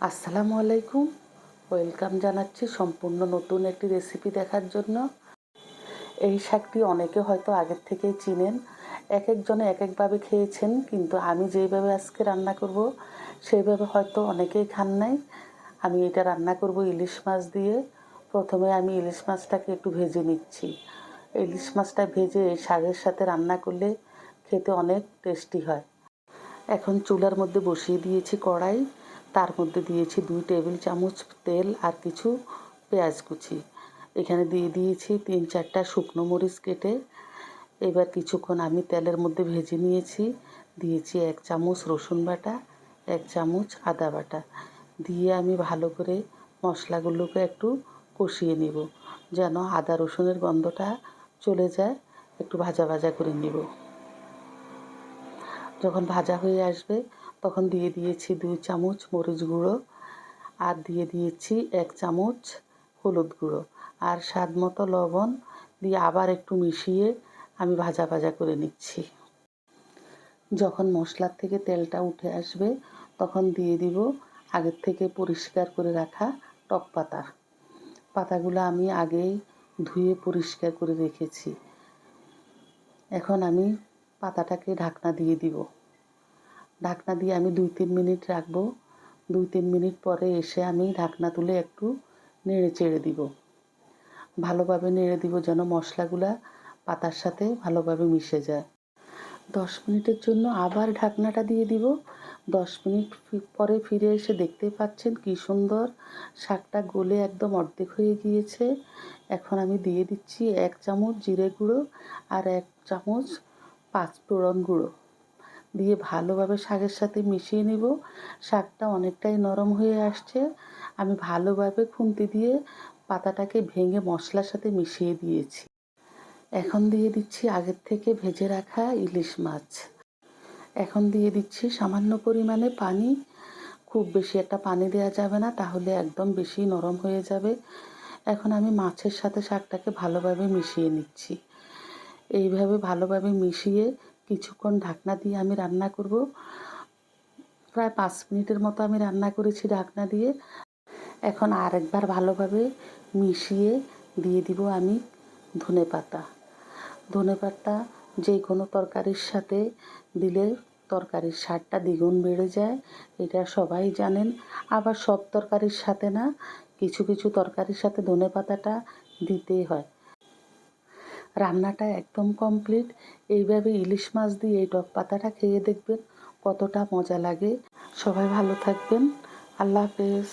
আসসালামু আলাইকুম। ওয়েলকাম জানাচ্ছি সম্পূর্ণ নতুন একটি রেসিপি দেখার জন্য। এই শাকটি অনেকে হয়তো আগের থেকেই চিনেন, এক একজনে এক একভাবে খেয়েছেন, কিন্তু আমি যেইভাবে আজকে রান্না করব সেইভাবে হয়তো অনেকেই খান নাই। আমি এটা রান্না করব ইলিশ মাছ দিয়ে। প্রথমে আমি ইলিশ মাছটাকে একটু ভেজে নিচ্ছি। ইলিশ মাছটা ভেজে এই শাকের সাথে রান্না করলে খেতে অনেক টেস্টি হয়। এখন চুলার মধ্যে বসিয়ে দিয়েছি কড়াই, তার মধ্যে দিয়েছি 2 টেবিল চামচ তেল আর কিছু পেঁয়াজ কুচি। এখানে দিয়ে দিয়েছি 3-4টা শুকনো মরিচ কেটে। এবার কিছুক্ষণ আমি তেলের মধ্যে ভেজে নিয়েছি। দিয়েছি 1 চামচ রসুন বাটা, 1 চামচ আদা বাটা। দিয়ে আমি ভালো করে মশলাগুলোকে একটু কষিয়ে নিব, যেন আদা রসুনের গন্ধটা চলে যায়। একটু ভাজা ভাজা করে নিব। যখন ভাজা হয়ে আসবে তখন দিয়ে দিয়েছি 2 চামচ মরিচ গুঁড়ো, আর দিয়ে দিয়েছি 1 চামচ হলুদ গুঁড়ো, আর স্বাদ মতো লবণ দিয়ে আবার একটু মিশিয়ে আমি ভাজা ভাজা করে নিচ্ছি। যখন মশলার থেকে তেলটা উঠে আসবে তখন দিয়ে দিব আগের থেকে পরিষ্কার করে রাখা টক পাতা। পাতাগুলো আমি আগেই ধুয়ে পরিষ্কার করে রেখেছি। এখন আমি পাতাটাকে ঢাকনা দিয়ে দিব। ঢাকনা দিয়ে আমি 2-3 মিনিট রাখবো। 2-3 মিনিট পরে এসে আমি ঢাকনা তুলে একটু নেড়ে চেড়ে দিব। ভালোভাবে নেড়ে দিব যেন মশলাগুলা পাতার সাথে ভালোভাবে মিশে যায়। 10 মিনিটের জন্য আবার ঢাকনাটা দিয়ে দিব। 10 মিনিট পরে ফিরে এসে দেখতেই পাচ্ছেন কি সুন্দর শাকটা গলে একদম অর্ধেক হয়ে গিয়েছে। এখন আমি দিয়ে দিচ্ছি 1 চামচ জিরে গুঁড়ো আর 1 চামচ পাঁচফোড়ন গুঁড়ো দিয়ে ভালোভাবে শাকের সাথে মিশিয়ে নিব। শাকটা অনেকটাই নরম হয়ে আসছে। আমি ভালোভাবে খুন্তি দিয়ে পাতাটাকে ভেঙে মশলার সাথে মিশিয়ে দিয়েছি। এখন দিয়ে দিচ্ছি আগের থেকে ভেজে রাখা ইলিশ মাছ। এখন দিয়ে দিচ্ছি সামান্য পরিমাণে পানি। খুব বেশি একটা পানি দেওয়া যাবে না, তাহলে একদম বেশি নরম হয়ে যাবে। এখন আমি মাছের সাথে শাকটাকে ভালোভাবে মিশিয়ে নিচ্ছি। এইভাবে ভালোভাবে মিশিয়ে কিছুক্ষণ ঢাকনা দিয়ে আমি রান্না করব। প্রায় 5 মিনিটের মতো আমি রান্না করেছি ঢাকনা দিয়ে। এখন আরেকবার ভালোভাবে মিশিয়ে দিয়ে দিব আমি ধনেপাতা। ধনেপাতা যে কোনো তরকারির সাথে দিলে তরকারির স্বাদটা দ্বিগুণ বেড়ে যায়, এটা সবাই জানেন। আবার সব তরকারির সাথে না, কিছু কিছু তরকারির সাথে ধনেপাতাটা দিতেই হয়। রান্নাটা একদম কমপ্লিট। এইভাবে ইলিশ মাছ দিয়ে এই টক পাতাটা খেয়ে দেখবেন কতটা মজা লাগে। সবাই ভালো থাকবেন। আল্লাহ হাফেজ।